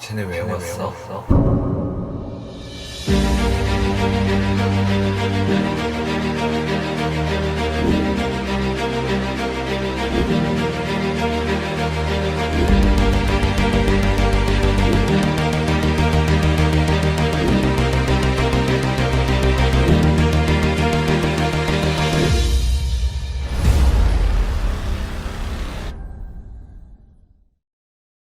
쟤네 왜 왔어?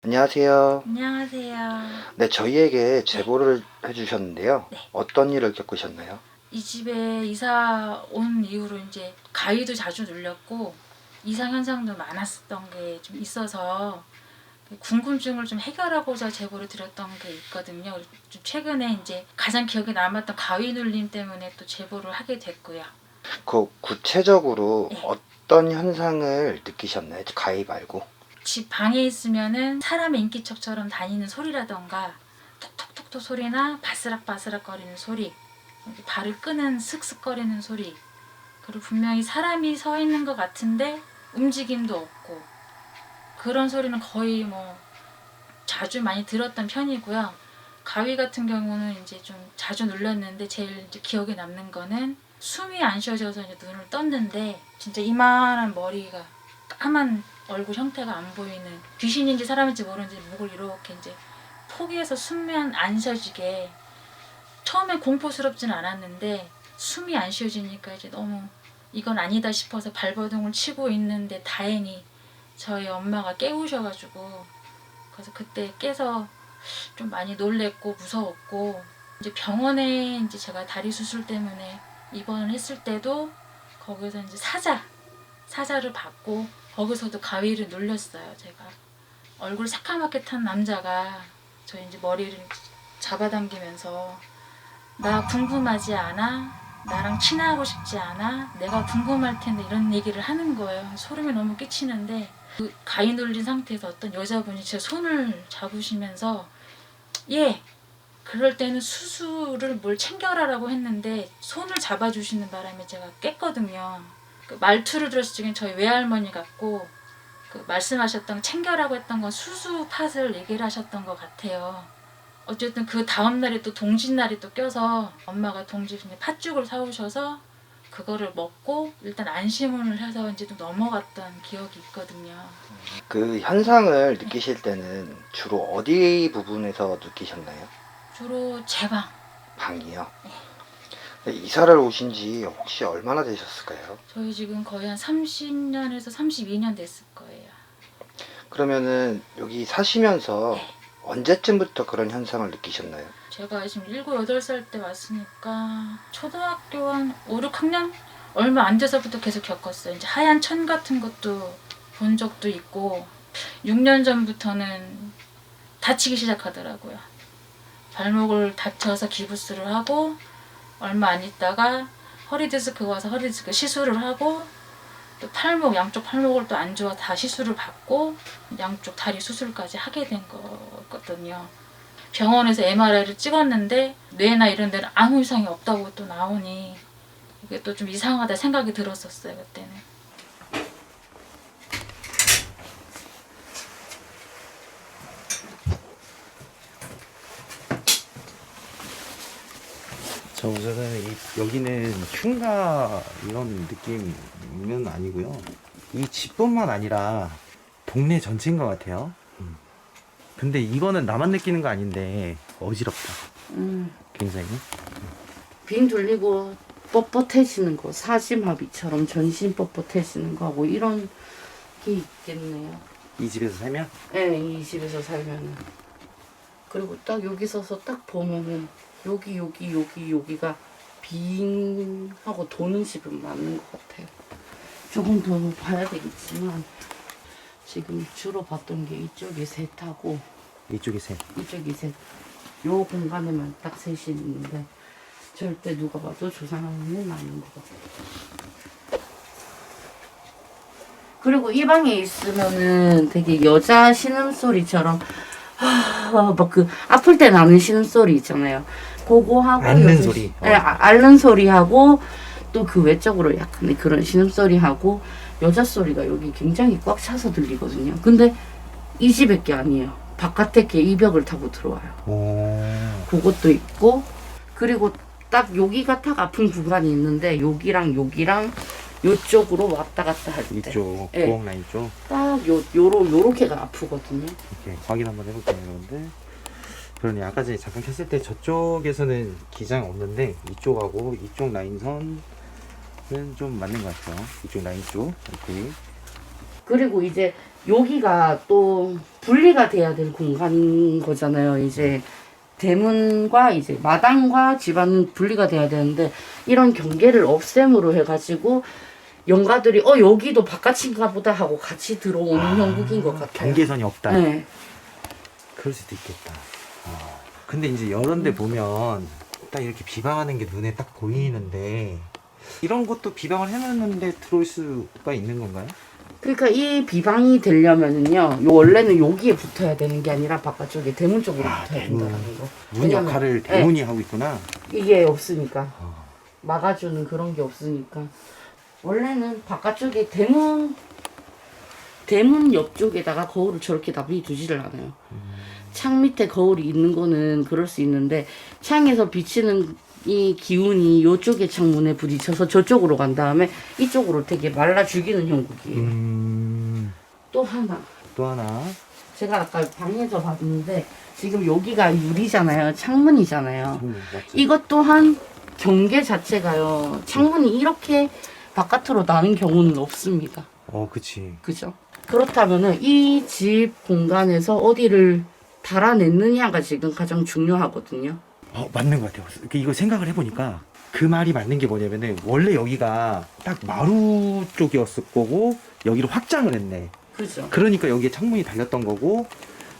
안녕하세요. 안녕하세요. 네, 저희에게 제보를 해주셨는데요. 네. 어떤 일을 겪으셨나요? 이 집에 이사 온 이후로 이제 가위도 자주 눌렸고 이상 현상도 많았었던 게 좀 있어서 궁금증을 좀 해결하고자 제보를 드렸던 게 있거든요. 좀 최근에 이제 가장 기억에 남았던 가위 눌림 때문에 또 제보를 하게 됐고요. 구체적으로 네. 어떤 현상을 느끼셨나요? 가위 말고. 집 방에 있으면은 사람의 인기척처럼 다니는 소리라던가 톡톡톡톡 소리나 바스락바스락 거리는 소리, 발을 끄는 슥슥거리는 소리, 그리고 분명히 사람이 서 있는 것 같은데 움직임도 없고 그런 소리는 거의 뭐 자주 많이 들었던 편이고요. 가위 같은 경우는 이제 좀 자주 눌렸는데 제일 이제 기억에 남는 거는 숨이 안 쉬어져서 이제 눈을 떴는데 진짜 이만한 머리가 까만 얼굴 형태가 안 보이는, 귀신인지 사람인지 모르는지 목을 이렇게 이제 포개해서 숨면 안 쉬어지게, 처음엔 공포스럽진 않았는데 숨이 안 쉬어지니까 이제 너무 이건 아니다 싶어서 발버둥을 치고 있는데 다행히 저희 엄마가 깨우셔가지고, 그래서 그때 깨서 좀 많이 놀랬고 무서웠고, 이제 병원에 이제 제가 다리 수술 때문에 입원을 했을 때도 거기서 이제 사자를 받고 거기서도 가위를 눌렸어요. 제가 얼굴 새까맣게 탄 남자가 저희 이제 머리를 잡아당기면서 나 궁금하지 않아? 나랑 친하고 싶지 않아? 내가 궁금할 텐데, 이런 얘기를 하는 거예요. 소름이 너무 끼치는데 그 가위 눌린 상태에서 어떤 여자분이 제 손을 잡으시면서 그럴 때는 수술을 뭘 챙겨라라고 했는데 손을 잡아주시는 바람에 제가 깼거든요. 그 말투를 들었을 적엔 저희 외할머니 같고, 그 말씀하셨던 챙겨라고 했던 건 수수 팥을 얘기를 하셨던 것 같아요. 어쨌든 그 다음날에 또 동짓날이 또 껴서 엄마가 동짓 팥죽을 사오셔서 그거를 먹고 일단 안심을 해서 이제 또 넘어갔던 기억이 있거든요. 그 현상을 느끼실 때는 주로 어디 부분에서 느끼셨나요? 주로 제 방. 방이요? 네, 이사를 오신 지 혹시 얼마나 되셨을까요? 저희 지금 거의 한 30년에서 32년 됐을 거예요. 그러면은 여기 사시면서 네. 언제쯤부터 그런 현상을 느끼셨나요? 제가 지금 7, 8살 때 왔으니까 초등학교 한 5, 6학년? 얼마 안 돼서부터 계속 겪었어요. 이제 하얀 천 같은 것도 본 적도 있고, 6년 전부터는 다치기 시작하더라고요. 발목을 다쳐서 기부스를 하고, 얼마 안 있다가 허리 디스크 와서 허리 디스크 시술을 하고, 또 양쪽 팔목을 또 안 좋아 다 시술을 받고 양쪽 다리 수술까지 하게 된 거거든요. 병원에서 MRI를 찍었는데 뇌나 이런 데는 아무 이상이 없다고 또 나오니 이게 또 좀 이상하다 생각이 들었었어요, 그때는. 저 우선은 여기는 흉가 이런 느낌은 아니고요. 이 집뿐만 아니라 동네 전체인 것 같아요. 근데 이거는 나만 느끼는 거 아닌데 어지럽다. 굉장히. 빙 돌리고 뻣뻣해지는 거, 사지마비처럼 전신 뻣뻣해지는 거 하고 이런 게 있겠네요. 이 집에서 살면? 네, 이 집에서 살면은. 그리고 딱 여기 서서 딱 보면은 여기가 빙 하고 도는 집은 맞는 것 같아요. 조금 더 봐야 되겠지만 지금 주로 봤던 게 이쪽이 셋하고 이쪽이 셋. 이쪽이 셋. 요 공간에만 딱 셋이 있는데 절대 누가 봐도 조상은 아닌 것 같아요. 그리고 이 방에 있으면은 되게 여자 신음소리처럼 막 그 아플 때 나는 신음소리 있잖아요. 그거 하고 앓는 소리. 네, 앓는 소리 하고 또 그 외적으로 약간 그런 신음소리 하고 여자 소리가 여기 굉장히 꽉 차서 들리거든요. 근데 이 집에 게 아니에요. 바깥에 게 이벽을 타고 들어와요. 오. 그것도 있고 그리고 딱 여기가 딱 아픈 구간이 있는데 여기랑 요쪽으로 왔다 갔다 할 때 이쪽 네. 부엌 라인 쪽 딱 요렇게가 아프거든요. 이렇게 확인 한번 해볼게요, 여러분들. 그러네, 아까 전에 잠깐 켰을 때 저쪽에서는 기장 없는데 이쪽하고 이쪽 라인선은 좀 맞는 것 같아요. 이쪽 라인 쪽 이렇게. 그리고 이제 여기가 또 분리가 돼야 될 공간인 거잖아요. 이제 대문과 이제 마당과 집안은 분리가 돼야 되는데 이런 경계를 없앰으로 해가지고 영가들이 여기도 바깥인가 보다 하고 같이 들어오는 형국인 것 같아요. 경계선이 없다. 네. 그럴 수도 있겠다. 근데 이제 이런 데 보면 딱 이렇게 비방하는 게 눈에 딱 보이는데 이런 것도 비방을 해놨는데 들어올 수가 있는 건가요? 그러니까 이 비방이 되려면은요, 원래는 여기에 붙어야 되는 게 아니라 바깥쪽에 대문 쪽으로 붙어야 대문. 된다는 거. 문 왜냐면, 역할을 대문이 하고 있구나. 이게 없으니까. 어. 막아주는 그런 게 없으니까. 원래는 바깥쪽에 대문 옆쪽에다가 거울을 저렇게 납입 두지를 않아요. 창 밑에 거울이 있는 거는 그럴 수 있는데 창에서 비치는 이 기운이 이쪽의 창문에 부딪혀서 저쪽으로 간 다음에 이쪽으로 되게 말라 죽이는 형국이에요. 또 하나. 또 하나. 제가 아까 방에서 봤는데 지금 여기가 유리잖아요. 창문이잖아요. 맞죠? 이것 또한 경계 자체가요. 창문이 이렇게 바깥으로 나는 경우는 없습니다. 그치. 그죠? 그렇다면은 이 집 공간에서 어디를 달아냈느냐가 지금 가장 중요하거든요. 맞는 것 같아요. 이거 생각을 해보니까 그 말이 맞는 게 뭐냐면은 원래 여기가 딱 마루 쪽이었을 거고 여기를 확장을 했네. 그죠? 그러니까 여기에 창문이 달렸던 거고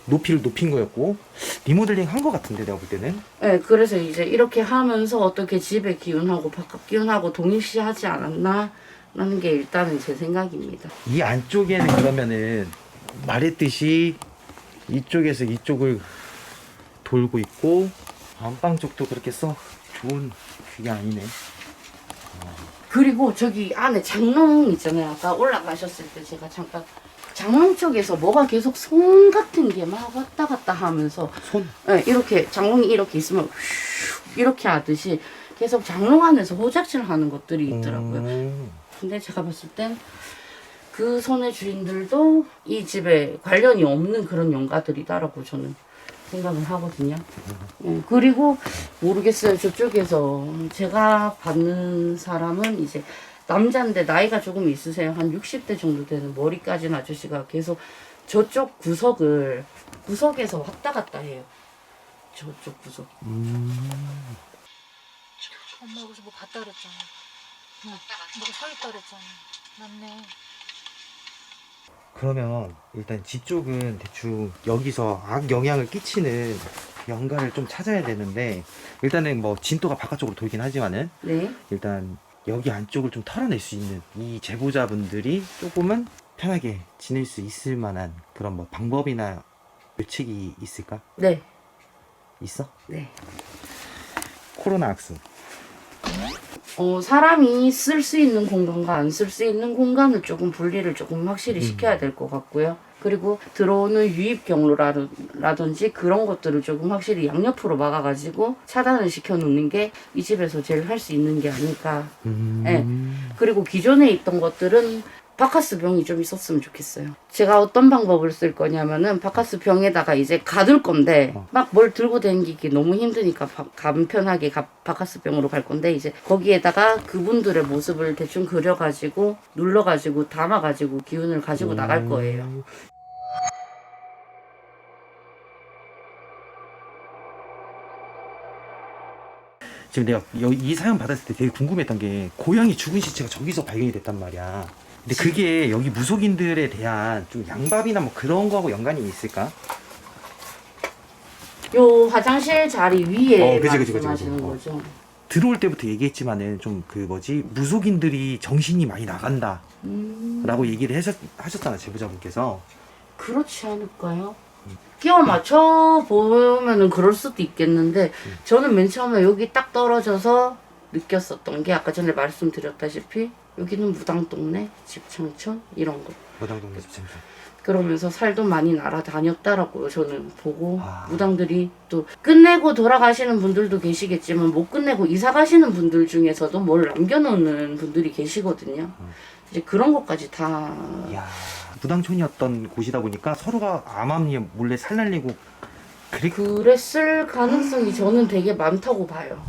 높이를 높인 거였고 리모델링 한 것 같은데 내가 볼 때는. 네, 그래서 이제 이렇게 하면서 어떻게 집의 기운하고 바깥 기운하고 동일시하지 않았나 라는 게 일단은 제 생각입니다. 이 안쪽에는 그러면은 말했듯이 이쪽에서 이쪽을 돌고 있고 안방 쪽도 그렇게 썩 좋은 그게 아니네. 그리고 저기 안에 장롱 있잖아요. 아까 올라가셨을 때 제가 잠깐 장롱 쪽에서 뭐가 계속 손 같은 게 막 왔다 갔다 하면서 손? 네, 이렇게 장롱이 이렇게 있으면 휘 이렇게 하듯이 계속 장롱 안에서 호작질 하는 것들이 있더라고요. 근데 제가 봤을 땐 그 손의 주인들도 이 집에 관련이 없는 그런 영가들이다라고 저는 생각을 하거든요. 그리고 모르겠어요. 저쪽에서 제가 받는 사람은 이제 남자인데 나이가 조금 있으세요. 한 60대 정도 되는 머리 까진 아저씨가 계속 저쪽 구석에서 왔다 갔다 해요. 저쪽 구석. 엄마 여기서 뭐 봤다 그랬잖아. 뭐가 서 있다 그랬잖아. 맞네. 그러면 일단 집 쪽은 대충 여기서 악영향을 끼치는 연가를 좀 찾아야 되는데 일단은 뭐 진도가 바깥쪽으로 돌긴 하지만은 네. 일단 여기 안쪽을 좀 털어낼 수 있는 이 제보자분들이 조금은 편하게 지낼 수 있을 만한 그런 뭐 방법이나 묘책이 있을까? 네. 있어? 네. 코로나 악수. 사람이 쓸 수 있는 공간과 안 쓸 수 있는 공간을 조금 분리를 조금 확실히 시켜야 될 것 같고요. 그리고 들어오는 유입 경로라든지 그런 것들을 조금 확실히 양옆으로 막아가지고 차단을 시켜놓는 게 이 집에서 제일 할 수 있는 게 아닐까. 네. 그리고 기존에 있던 것들은 바카스 병이 좀 있었으면 좋겠어요. 제가 어떤 방법을 쓸 거냐면은 바카스 병에다가 이제 가둘 건데 막 뭘 들고 다니기 너무 힘드니까 간편하게 바카스 병으로 갈 건데 이제 거기에다가 그분들의 모습을 대충 그려가지고 눌러가지고 담아가지고 기운을 가지고 나갈 거예요. 지금 내가 이 사연 받았을 때 되게 궁금했던 게 고양이 죽은 시체가 저기서 발견이 됐단 말이야. 근데 그게 여기 무속인들에 대한 좀 양밥이나 뭐 그런 거하고 연관이 있을까? 요 화장실 자리 위에 그치. 말씀하시는 거죠. 들어올 때부터 얘기했지만은 좀 그 뭐지 무속인들이 정신이 많이 나간다 라고 얘기를 하셨잖아 제보자분께서. 그렇지 않을까요? 끼워 맞춰 보면은 그럴 수도 있겠는데 저는 맨 처음에 여기 딱 떨어져서 느꼈었던 게 아까 전에 말씀드렸다시피 여기는 무당동네, 집창촌 이런 거. 무당동네 집창촌. 그러면서 살도 많이 날아다녔다라고 저는 보고 아. 무당들이 또 끝내고 돌아가시는 분들도 계시겠지만 못 끝내고 이사 가시는 분들 중에서도 뭘 남겨놓는 분들이 계시거든요. 이제 그런 것까지 다 이야, 무당촌이었던 곳이다 보니까 서로가 암암리에 몰래 살날리고 그랬을 가능성이 저는 되게 많다고 봐요.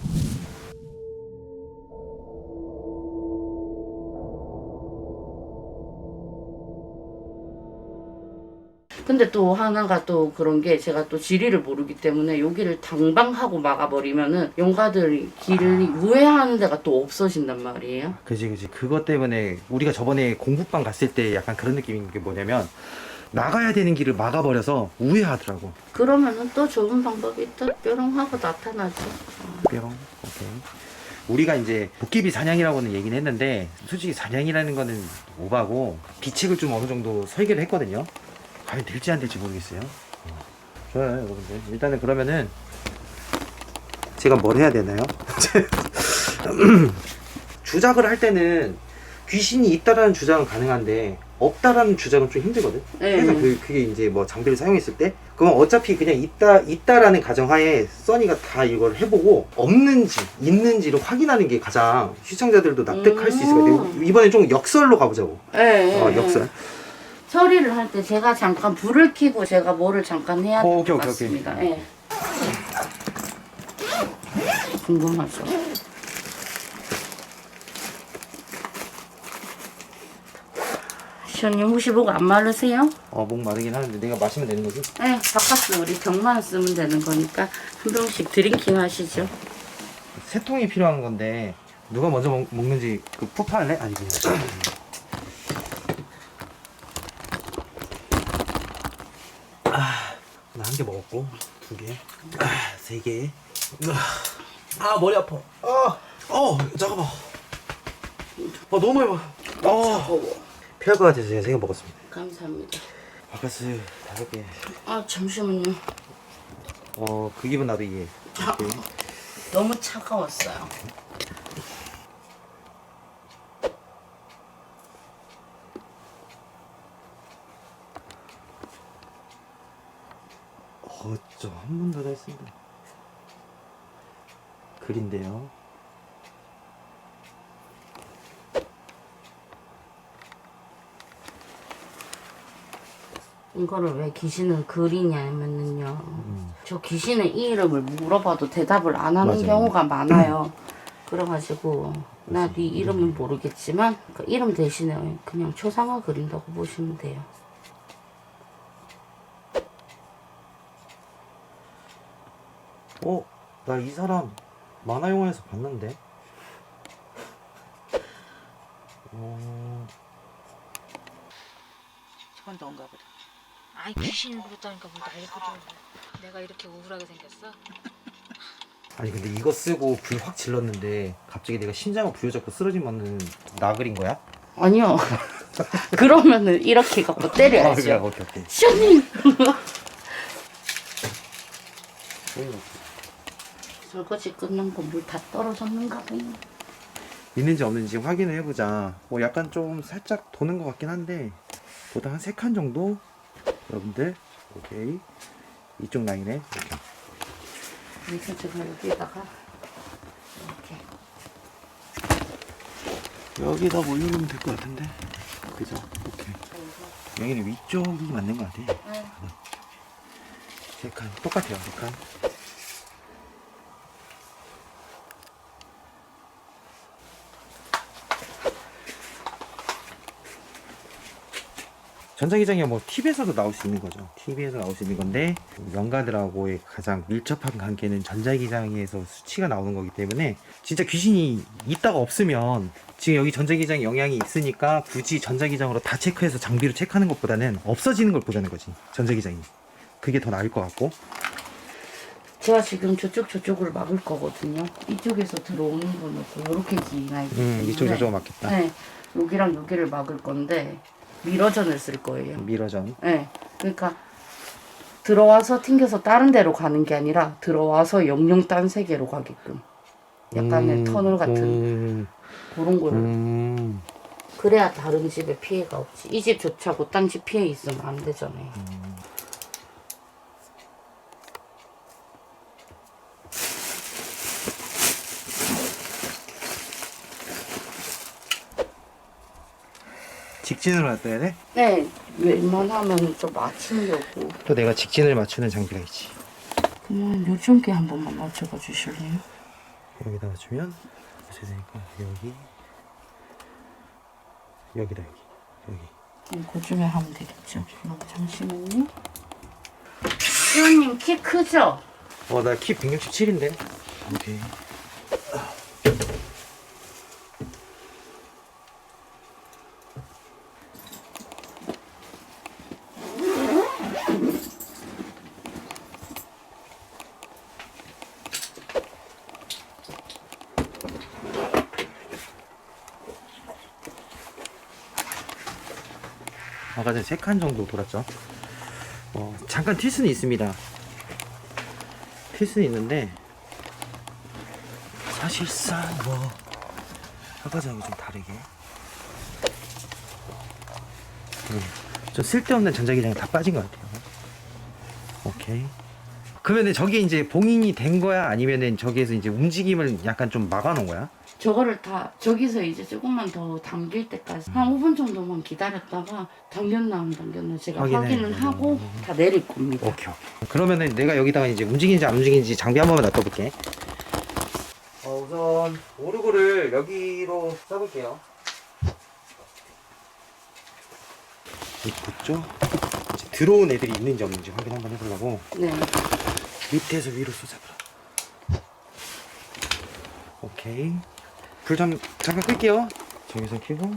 근데 또 하나가 또 그런 게 제가 또 지리를 모르기 때문에 여기를 당방하고 막아버리면은 용가들 길을 우회하는 데가 또 없어진단 말이에요. 그지. 그것 때문에 우리가 저번에 공부방 갔을 때 약간 그런 느낌인 게 뭐냐면 나가야 되는 길을 막아버려서 우회하더라고. 그러면은 또 좋은 방법이 또 뾰롱 하고 나타나죠. 뿅. 오케이. 우리가 이제 도깨비 사냥이라고는 얘기는 했는데 솔직히 사냥이라는 거는 오바고 비책을 좀 어느 정도 설계를 했거든요. 과연 될지 안 될지 모르겠어요. 좋아요, 여러분들. 일단은 그러면은 제가 뭘 해야 되나요? 주작을 할 때는 귀신이 있다라는 주장은 가능한데 없다라는 주장은 좀 힘들거든. 네. 그래서 그게 이제 뭐 장비를 사용했을 때 그럼 어차피 그냥 있다라는 가정하에 써니가 다 이걸 해보고 없는지 있는지를 확인하는 게 가장 시청자들도 납득할 수 있을 것 같아요. 이번에 좀 역설로 가보자고. 네. 역설. 처리를 할 때 제가 잠깐 불을 켜고 제가 뭐를 잠깐 해야 될 오케이, 것 오케이, 같습니다. 예. 궁금하죠? 시원님 혹시 목 안 마르세요? 목 마르긴 하는데 내가 마시면 되는 거지? 네, 바카스 우리 병만 쓰면 되는 거니까 한 병씩 드링킹 하시죠. 세 통이 필요한 건데 누가 먼저 먹는지 그 푸파할래? 아니 그냥 나 한 개 먹었고 2개 3개 머리 아파 잠깐만 너무 많이 피할 것 같아서 제가 3개 먹었습니다. 감사합니다. 바카스 5개 잠시만요. 그 기분 나도 이해. 너무 차가웠어요. 한 번 더 했습니다. 글인데요. 이거를 왜 귀신을 그리냐면은요. 저 귀신의 이 이름을 물어봐도 대답을 안 하는 맞아요. 경우가 많아요. 그래가지고 나 네 이름은 모르겠지만 그 이름 대신에 그냥 초상화 그린다고 보시면 돼요. 나 이 사람 만화 영화에서 봤는데. 저건 넌가 보다. 아이 귀신을 부렸다니까 뭘 날거든. 내가 이렇게 우울하게 생겼어? 아니 근데 이거 쓰고 불 확 질렀는데 갑자기 내가 심장을 부여잡고 쓰러지면은 나 그린 거야? 아니요. 그러면은 이렇게 갖고 때려야죠. 그래, 오케이. 시원님. 설거지 끝난 거 물 다 떨어졌는가 보네. 있는지 없는지 확인을 해보자. 약간 좀 살짝 도는 것 같긴 한데 보다 한 3칸 정도? 여러분들 오케이. 이쪽 라인에 그래서 제가 여기에다가 이렇게 여기다 올려놓으면 될 것 같은데. 그죠? 오케이. 여기는 위쪽이 맞는 것 같아. 네. 3칸 똑같아요. 3칸. 전자기장이 뭐 TV에서도 나올 수 있는 거죠. TV에서 나올 수 있는 건데 명가들하고의 가장 밀접한 관계는 전자기장에서 수치가 나오는 거기 때문에 진짜 귀신이 있다가 없으면 지금 여기 전자기장 영향이 있으니까 굳이 전자기장으로 다 체크해서 장비로 체크하는 것보다는 없어지는 걸 보자는 거지. 전자기장이 그게 더 나을 것 같고. 제가 지금 저쪽을 막을 거거든요. 이쪽에서 들어오는 건 없고 이렇게 기나 있기 때문에 이쪽 저쪽 맞겠다. 네, 여기랑 여기를 막을 건데 미러전을 쓸 거예요. 미러전. 네, 그러니까 들어와서 튕겨서 다른 데로 가는 게 아니라 들어와서 영영 딴 세계로 가게끔 약간의 터널 같은 그런 거를 그래야 다른 집에 피해가 없지. 이 집 좋자고 딴 집 피해 있으면 안 되잖아요. 직진으로 놔둬야 돼? 네, 웬만하면 좀 맞추려고. 또 내가 직진을 맞추는 장비가 있지. 그러면 요즘 게 한 번만 맞춰봐 주실래요? 여기다 맞추면 맞춰야 되니까 여기다 여기. 그 중에 하면 되겠죠. 그럼 잠시만요. 시원님 키 크죠? 나 키 167인데. 오케이. 아까 전에 3칸 정도 돌았죠. 잠깐 튈 수는 있습니다. 튈 수는 있는데 사실상 아까 전하고 좀 다르게 좀 쓸데없는 전자기장이 다 빠진 것 같아요. 오케이. 그러면은 저게 이제 봉인이 된 거야? 아니면은 저기에서 이제 움직임을 약간 좀 막아놓은 거야? 저거를 다 저기서 이제 조금만 더 당길 때까지 한 5분 정도만 기다렸다가 당겼나 안 당겼나 제가 확인을 하고 다 내릴 겁니다. 오케이. 그러면은 내가 여기다가 이제 움직이는지 안 움직이는지 장비 한 번만 놔둬볼게. 우선 오르골을 여기로 써볼게요. 있죠? 이제 들어온 애들이 있는지 없는지 확인 한번 해보려고. 네. 밑에서 위로 쏘자고요. 오케이. 불 잠깐 끌게요. 저기서 켜고.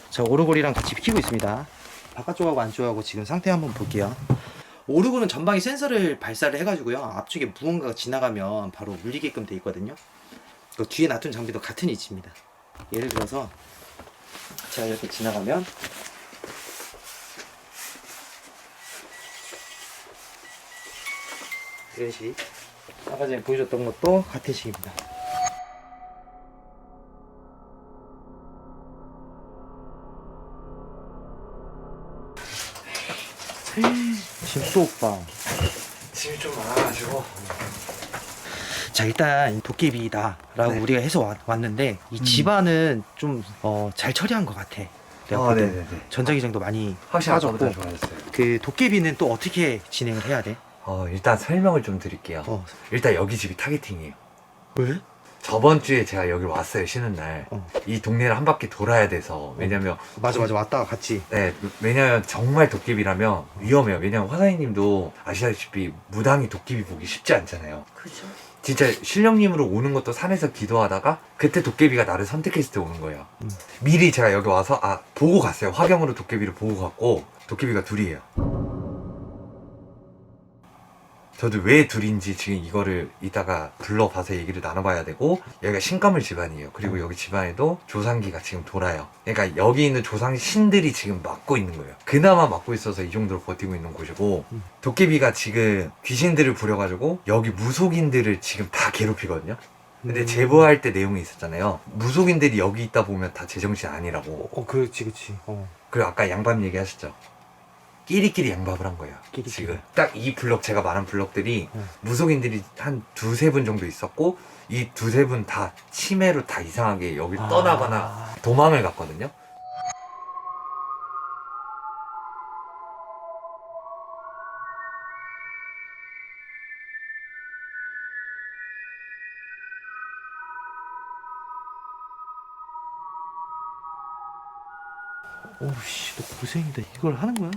자, 오르골이랑 같이 켜고 있습니다. 바깥쪽하고 안쪽하고 지금 상태 한번 볼게요. 오르골은 전방에 센서를 발사를 해가지고요. 앞쪽에 무언가가 지나가면 바로 물리게끔 돼 있거든요. 그 뒤에 놔둔 장비도 같은 위치입니다. 예를 들어서 제가 이렇게 지나가면 이런 식. 아까 전에 보여줬던 것도 같은 식입니다. 지금 또 오빠 짐이 좀 많아가지고. 자, 일단 도깨비다 라고 네. 우리가 해서 왔는데 이 집안은 좀 잘 처리한 것 같아. 내가 볼 때. 네네네. 전자기장도 많이 확실히 빠졌고. 아까보다 좋아졌어요. 그 도깨비는 또 어떻게 진행을 해야 돼? 일단 설명을 좀 드릴게요. 일단 여기 집이 타겟팅이에요. 왜? 저번 주에 제가 여기 왔어요, 쉬는 날. 이 동네를 한 바퀴 돌아야 돼서. 왜냐면, 맞아 왔다가 같이. 네, 왜냐면 정말 도깨비라면 위험해요. 왜냐면 화사이님도 아시다시피 무당이 도깨비 보기 쉽지 않잖아요. 그죠. 진짜 신령님으로 오는 것도 산에서 기도하다가 그때 도깨비가 나를 선택했을 때 오는 거예요. 미리 제가 여기 와서 보고 갔어요. 화경으로 도깨비를 보고 갔고 도깨비가 둘이에요. 저도 왜 둘인지 지금 이거를 이따가 불러봐서 얘기를 나눠봐야 되고, 여기가 신가물 집안이에요. 그리고 여기 집안에도 조상기가 지금 돌아요. 그러니까 여기 있는 조상 신들이 지금 맡고 있는 거예요. 그나마 맡고 있어서 이 정도로 버티고 있는 곳이고, 도깨비가 지금 귀신들을 부려가지고 여기 무속인들을 지금 다 괴롭히거든요. 근데 제보할 때 내용이 있었잖아요. 무속인들이 여기 있다 보면 다 제정신 아니라고. 그렇지. 그리고 아까 양밥 얘기하셨죠. 끼리끼리 양밥을 한 거예요. 끼리끼리. 지금 딱 이 블럭, 제가 말한 블럭들이 무속인들이 한 두세 분 정도 있었고, 이 두세 분 다 치매로 다 이상하게 여기 떠나거나 도망을 갔거든요. 오우씨, 너 고생이다. 이걸 하는 거야?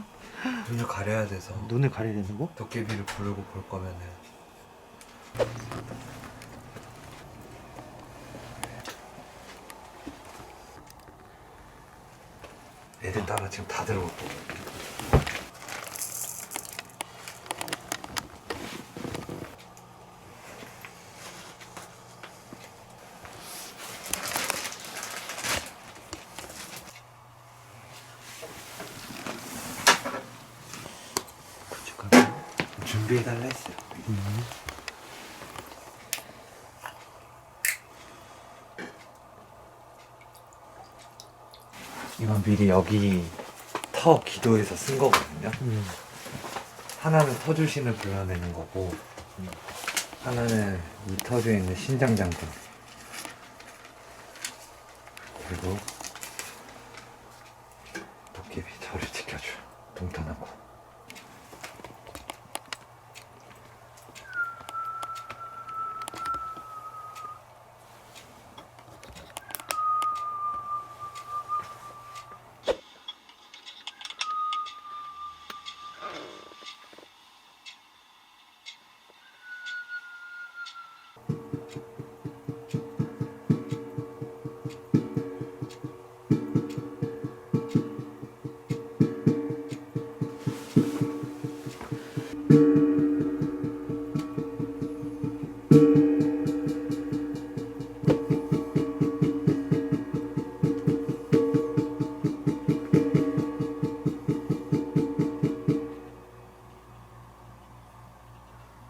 눈을 가려야 돼서. 눈을 가려야 된다고? 도깨비를 부르고 볼 거면은 애들 따라 지금 다 들어올 거고. 준비해달라 했어요. 이건 미리 여기 터 기도에서 쓴 거거든요. 하나는 터주신을 불러내는 거고, 하나는 이 터주에 있는 신장장군, 그리고 도깨비 저를 지켜줘. 동턴하고.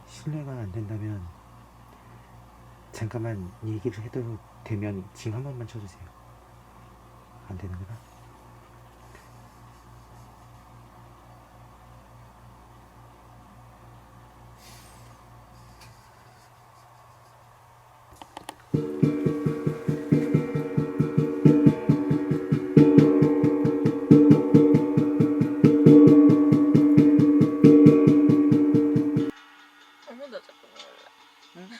실례가 안 된다면 잠깐만 얘기를 해도 되면 징 한 번만 쳐주세요. 안 되는구나. 어머 나 자꾸 놀라.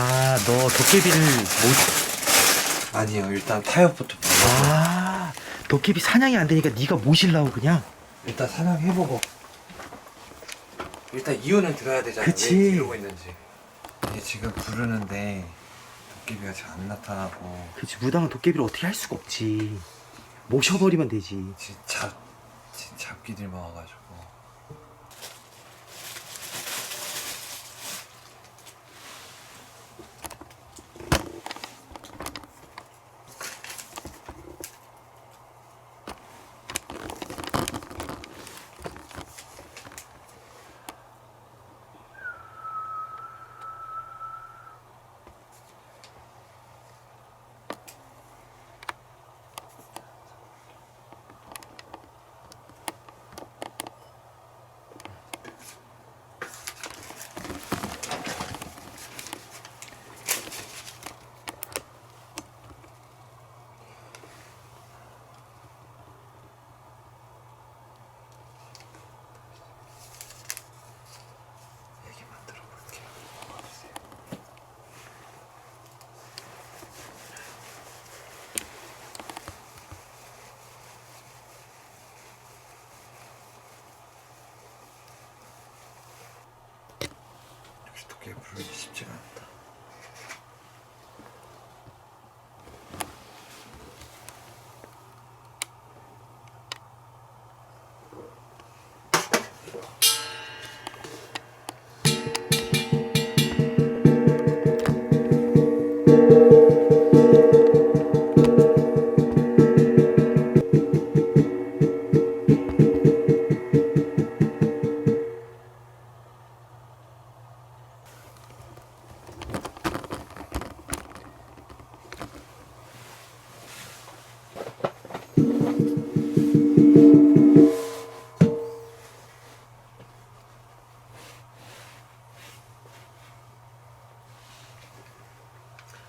아, 너 도깨비를 못... 아니요, 일단 타협부터 불러. 아, 도깨비 사냥이 안 되니까 네가 모실라고 그냥? 일단 사냥해보고. 일단 이유는 들어야 되잖아. 그치. 왜 이러고 있는지. 이게 지금 부르는데 도깨비가 잘 안 나타나고. 그치, 무당은 도깨비를 어떻게 할 수가 없지. 모셔버리면 되지. 진짜 잡기들만 와가지고. 얘기만 들어볼게요. 역시 도깨비 부르기 쉽지가 않다.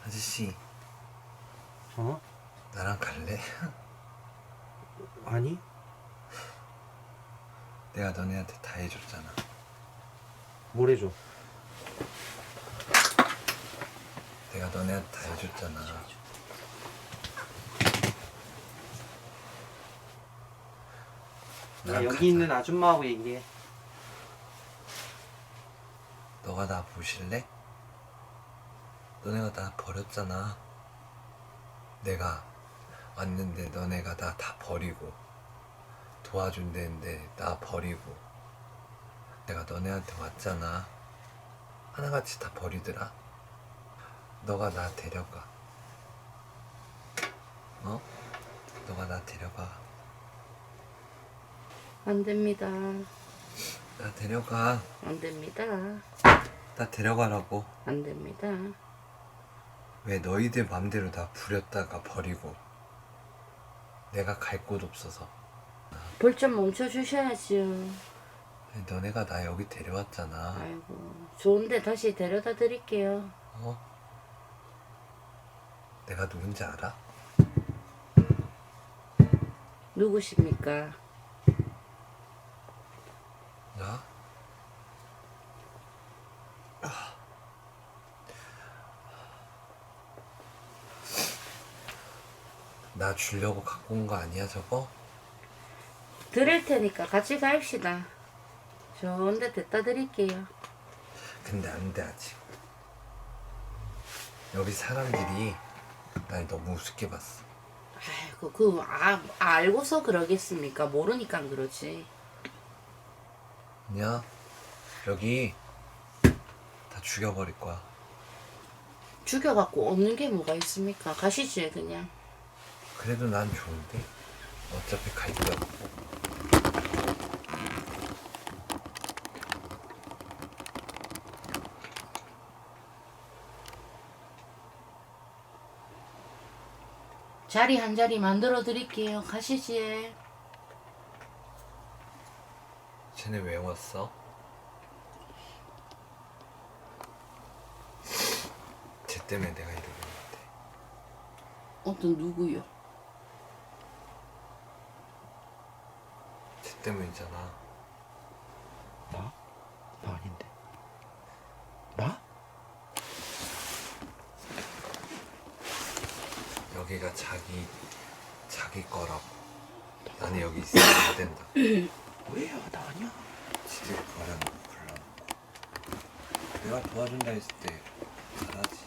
아저씨, 어? 나랑 갈래? 아니? 내가 너네한테 다 해줬잖아. 뭘 해줘? 내가 너네한테 다 해줬잖아. 나 나랑 여기 가자. 있는 아줌마하고 얘기해. 너가 나 보실래? 너네가 나 버렸잖아. 내가 왔는데 너네가 나 다 버리고 도와준다는데 나 버리고. 내가 너네한테 왔잖아. 하나같이 다 버리더라. 너가 나 데려가. 데려가. 안 됩니다. 나 데려가. 안 됩니다. 나 데려가라고. 안 됩니다. 왜 너희들 맘대로 나 부렸다가 버리고 내가 갈 곳 없어서. 볼 좀 멈춰주셔야지요. 너네가 나 여기 데려왔잖아. 아이고, 좋은데 다시 데려다 드릴게요. 어? 내가 누군지 알아? 누구십니까? 나? 나 주려고 갖고 온 거 아니야 저거? 드릴 테니까 같이 갑시다. 좋은데 데려다 드릴게요. 근데 안 돼 아직. 여기 사람들이 날 너무 우습게 봤어. 아이고, 알고서 그러겠습니까? 모르니까 그러지. 아니야. 여기 다 죽여버릴 거야. 죽여갖고 없는 게 뭐가 있습니까? 가시지, 그냥. 그래도 난 좋은데 어차피 갈 데 없고. 자리 한 자리 만들어 드릴게요. 가시지. 쟤네 왜 왔어? 쟤 때문에 내가 이러고 있는데. 어떤 누구요? 쟤 때문이잖아. 나? 나 아닌데. 나? 여기가 자기 거라고. 나는 여기 있으면 안 된다. 왜요? 나 아니야. 지들 버려놓고 불러놓고. 내가 도와준다 했을 때 잘하지.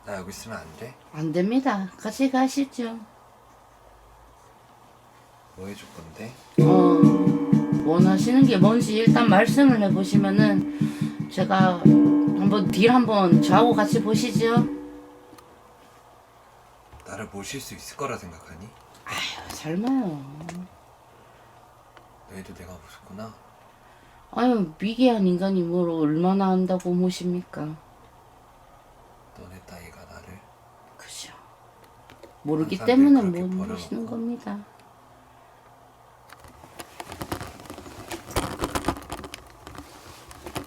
나 여기 있으면 안 돼? 안 됩니다. 같이 가시죠. 뭐 해줄 건데? 원하시는 게 뭔지 일단 말씀을 해보시면은 제가 한번 딜 한번 저하고 같이 보시죠. 나를 모실 수 있을 거라 생각하니? 아유, 설마요. 너희도 내가 무섭구나. 아유, 미개한 인간이 뭘 얼마나 안다고 모십니까? 너네 따위가 나를. 그죠. 모르기 항상 때문에 그렇게 못 버려놓고. 모시는 겁니다.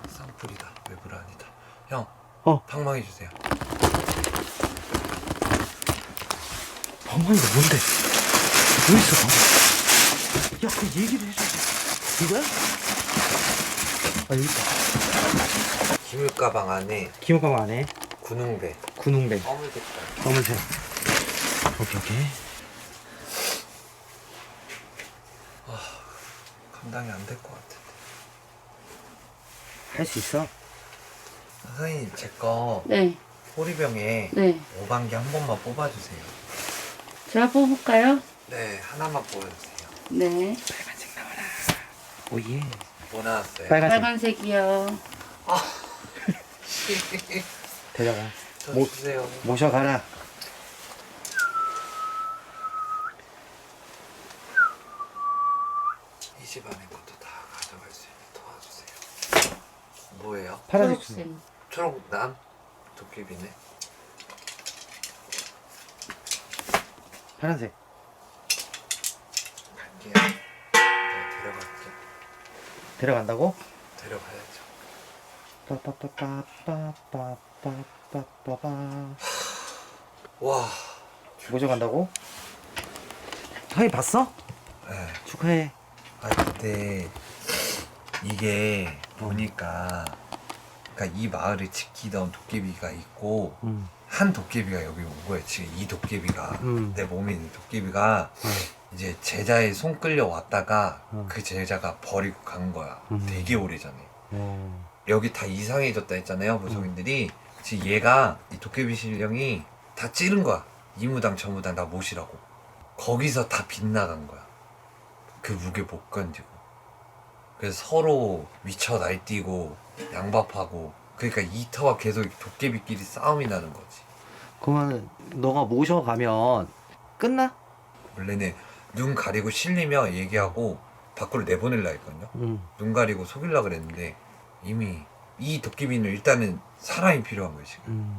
쌍풀이다. 외부라 아니다. 형. 방망해주세요. 방망이가 뭔데? 뭐 있어 방망이? 야, 그 얘기를 해줘야지. 이거야? 아, 여기 있다. 기물가방 안에 기모가방 안에 군웅배. 군웅배, 검은 색깔. 검은색. 오케이. 감당이 안 될 것 같은데. 할 수 있어. 선생님 제거 네, 호리병에 네. 5반기 한 번만 뽑아주세요. 제가 뽑을까요? 네, 하나만 뽑아주세요. 네. 빨간색 나와라. 오예. 뭐 나왔어요? 빨간색. 빨간색이요. 데려가. 저 뭐- 주세요. 모셔가라. 이 집 안에 것도 다 가져갈 수 있게 도와주세요. 뭐예요? 파란색 초록색. 주네. 초록남? 도깨비네. 파란색. 갈게요. 내가 데려갈게. 데려간다고? 데려가야죠. 빠빠빠빠빠빠빠빠빠. 와. 모셔간다고? 형이 봤어? 네. 축하해. 아 근데 이게 보니까 그러니까 이 마을을 지키던 도깨비가 있고 한 도깨비가 여기 온 거예요. 지금 이 도깨비가 내 몸에 있는 도깨비가 이제 제자의 손 끌려 왔다가 그 제자가 버리고 간 거야. 되게 오래전에. 여기 다 이상해졌다 했잖아요, 무속인들이. 지금 얘가 이 도깨비 신령이 다 찌른 거야. 이 무당 저 무당 나 모시라고. 거기서 다 빗나간 거야. 그 무게 못 견디고. 그래서 서로 미쳐 날뛰고 양밥하고. 그러니까 이터와 계속 도깨비끼리 싸움이 나는 거지. 그러면 너가 모셔가면 끝나? 원래는 눈 가리고 실리며 얘기하고 밖으로 내보내려 했거든요. 눈 가리고 속이려 그랬는데 이미 이 도깨비는 일단은 사람이 필요한 거예요 지금.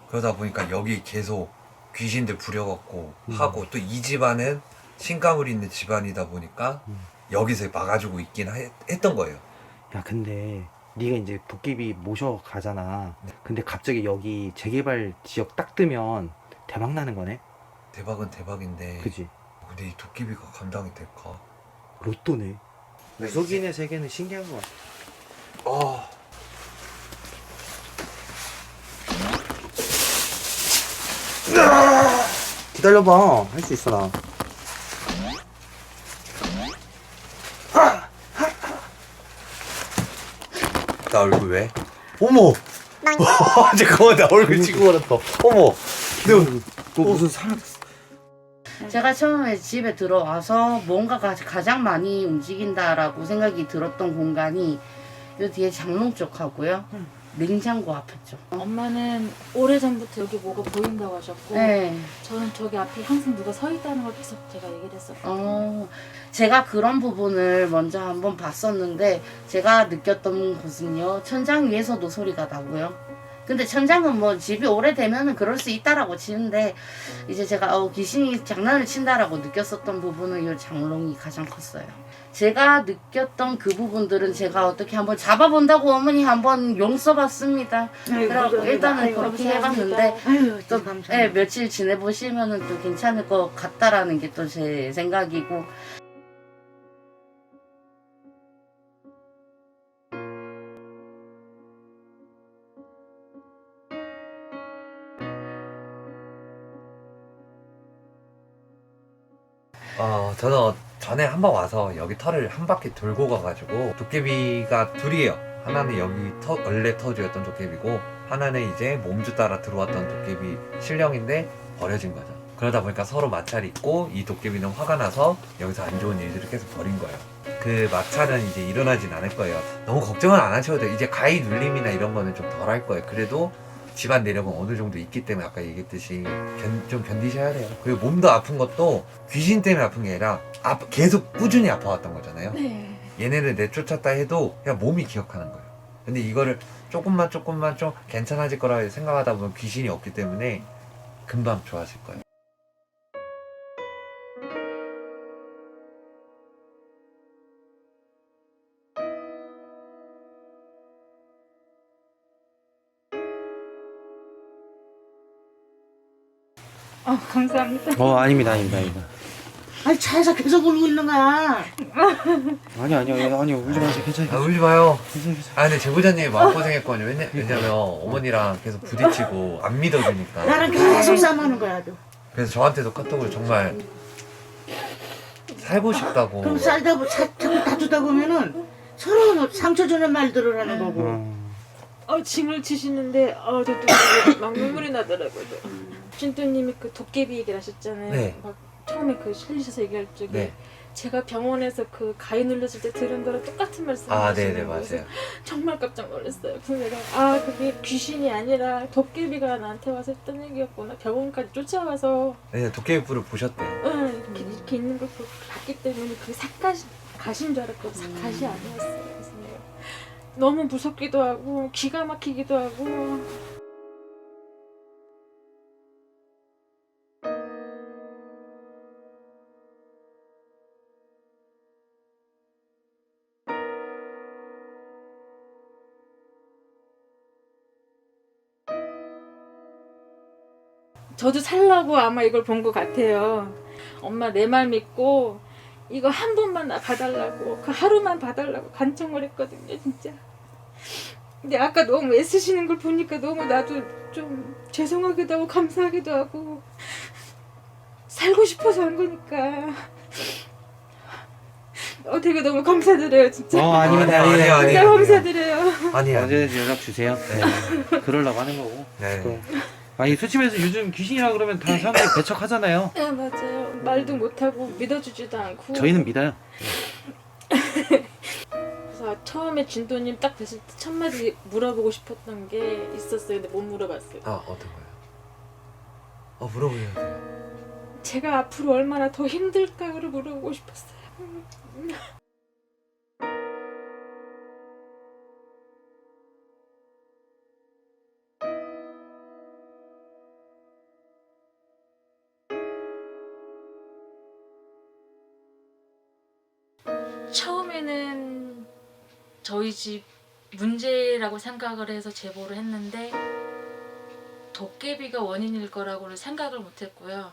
그러다 보니까 여기 계속 귀신들 부려갖고 하고 또 이 집안은 신가물이 있는 집안이다 보니까 여기서 막아주고 있긴 했던 거예요. 야 근데 네가 이제 도깨비 모셔 가잖아. 근데 갑자기 여기 재개발 지역 딱 뜨면 대박 나는 거네. 대박은 대박인데 그지? 근데 이 도깨비가 감당이 될까? 로또네. 무속인의 세계는 신기한 거 같아. 어. 기다려봐. 할 수 있어 나. 나 얼굴 왜? 어머. 잠깐만 나 얼굴 찍어버렸다. 어머. 너 무슨 사람? 제가 처음에 집에 들어와서 뭔가가 가장 많이 움직인다라고 생각이 들었던 공간이 요 뒤에 장롱 쪽하고요. 냉장고 앞이죠. 엄마는 오래전부터 여기 뭐가 보인다고 하셨고 네. 저는 저기 앞에 항상 누가 서 있다는 걸 계속 제가 얘기를 했었거든요. 제가 그런 부분을 먼저 한번 봤었는데 제가 느꼈던 곳은요. 천장 위에서도 소리가 나고요. 근데 천장은 뭐 집이 오래되면은 그럴 수 있다라고 치는데 이제 제가 귀신이 장난을 친다라고 느꼈었던 부분은 이 장롱이 가장 컸어요. 제가 느꼈던 그 부분들은 제가 어떻게 한번 잡아본다고 어머니 한번 용 써봤습니다. 그래갖고 일단은 그렇게 해봤는데 또 며칠 지내보시면은 또 괜찮을 것 같다라는 게 또 제 생각이고. 저는 전에 한 번 와서 여기 털을 한 바퀴 돌고 가가지고 도깨비가 둘이에요. 하나는 여기 원래 터주였던 도깨비고 하나는 이제 몸주 따라 들어왔던 도깨비 신령인데 버려진 거죠. 그러다 보니까 서로 마찰이 있고 이 도깨비는 화가 나서 여기서 안 좋은 일들을 계속 벌인 거예요. 그 마찰은 이제 일어나진 않을 거예요. 너무 걱정은 안 하셔도 돼요. 이제 가위 눌림이나 이런 거는 좀 덜 할 거예요. 그래도 집안 내력은 어느 정도 있기 때문에 아까 얘기했듯이 좀 견디셔야 돼요. 그리고 몸도 아픈 것도 귀신 때문에 아픈 게 아니라 계속 꾸준히 아파왔던 거잖아요. 네. 얘네를 내쫓았다 해도 그냥 몸이 기억하는 거예요. 근데 이거를 조금만 좀 괜찮아질 거라 생각하다 보면 귀신이 없기 때문에 금방 좋아질 거예요. 감사합니다. 아닙니다. 아니 차에서 계속 울고 있는 거야. 아니요 울지 마세요. 괜찮아요. 울지 마요. 괜찮아요. 근데 제보자님이 마음고생했거든요. 왜냐면 어머니랑 계속 부딪히고 안 믿어주니까. 나는 계속 싸우는 거야. 아주. 그래서 저한테도 카톡을 정말 살고 싶다고. 그럼 살다 자꾸 다투다 보면은 서로 상처 주는 말들을 하는 거고. 짐을 치시는데 저도 막 눈물이 나더라고요. 진또님이 그 도깨비 얘기를 하셨잖아요. 네. 막 처음에 그 실리셔서 얘기할 적에 네. 제가 병원에서 그 가위 눌렀을 때 들은 거랑 똑같은 말씀을 네네 하시는 거예요. 맞아요. 정말 깜짝 놀랐어요. 그래서 내가 그게 귀신이 아니라 도깨비가 나한테 와서 했던 얘기였구나. 병원까지 쫓아와서 네, 도깨비 뿔을 보셨대요. 이렇게 있는 걸 봤기 때문에 그게 가신 줄 알았거든요. 갓이 아니었어요. 그래서 내가 너무 무섭기도 하고 기가 막히기도 하고. 저도 살라고 아마 이걸 본 것 같아요. 엄마 내 말 믿고 이거 한 번만 나 봐달라고, 그 하루만 봐달라고 간청을 했거든요, 진짜. 근데 아까 너무 애쓰시는 걸 보니까 너무 나도 좀 죄송하기도 하고 감사하기도 하고 살고 싶어서 한 거니까 되게 너무 감사드려요, 진짜. 아닙니다. 진짜 감사드려요. 아니에요. 언제든지 연락 주세요. 네. 그러려고 하는 거고. 네. 솔직히 말해서 요즘 귀신이라 그러면 다 사람들이 배척하잖아요. 네, 맞아요. 말도 못하고 믿어주지도 않고. 저희는 믿어요. 그래서 처음에 진도님 딱 뵀을 때 첫 마디 물어보고 싶었던 게 있었어요. 근데 못 물어봤어요. 어떤 거요? 물어보셔도 돼요. 제가 앞으로 얼마나 더 힘들까를 물어보고 싶었어요. 처음에는 저희 집 문제라고 생각을 해서 제보를 했는데 도깨비가 원인일 거라고는 생각을 못했고요.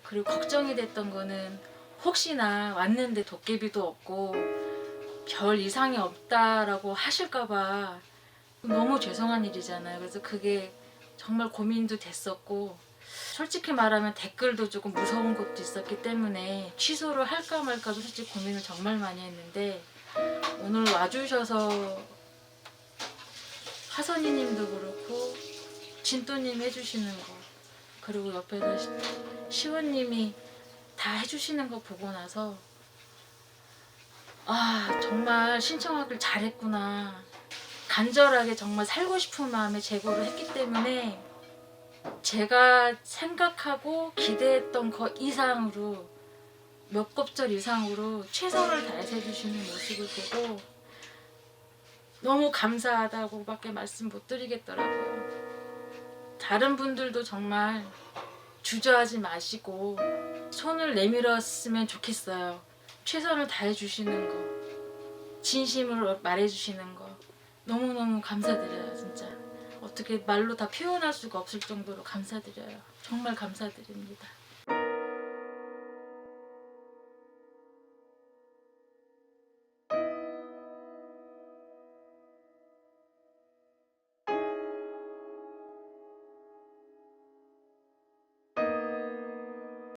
그리고 걱정이 됐던 거는 혹시나 왔는데 도깨비도 없고 별 이상이 없다라고 하실까봐 너무 죄송한 일이잖아요. 그래서 그게 정말 고민도 됐었고, 솔직히 말하면 댓글도 조금 무서운 것도 있었기 때문에 취소를 할까 말까도 솔직히 고민을 정말 많이 했는데, 오늘 와주셔서 하선이님도 그렇고 진또님 해주시는 거, 그리고 옆에서 시원님이 다 해주시는 거 보고 나서 아, 정말 신청하길 잘했구나, 간절하게 정말 살고 싶은 마음에 제보를 했기 때문에 제가 생각하고 기대했던 거 이상으로, 몇 곱절 이상으로 최선을 다해서 해주시는 모습을 보고 너무 감사하다고밖에 말씀 못 드리겠더라고요. 다른 분들도 정말 주저하지 마시고 손을 내밀었으면 좋겠어요. 최선을 다해 주시는 거, 진심으로 말해 주시는 거 너무너무 감사드려요. 진짜 어떻게 말로 다 표현할 수가 없을 정도로 감사드려요. 정말 감사드립니다.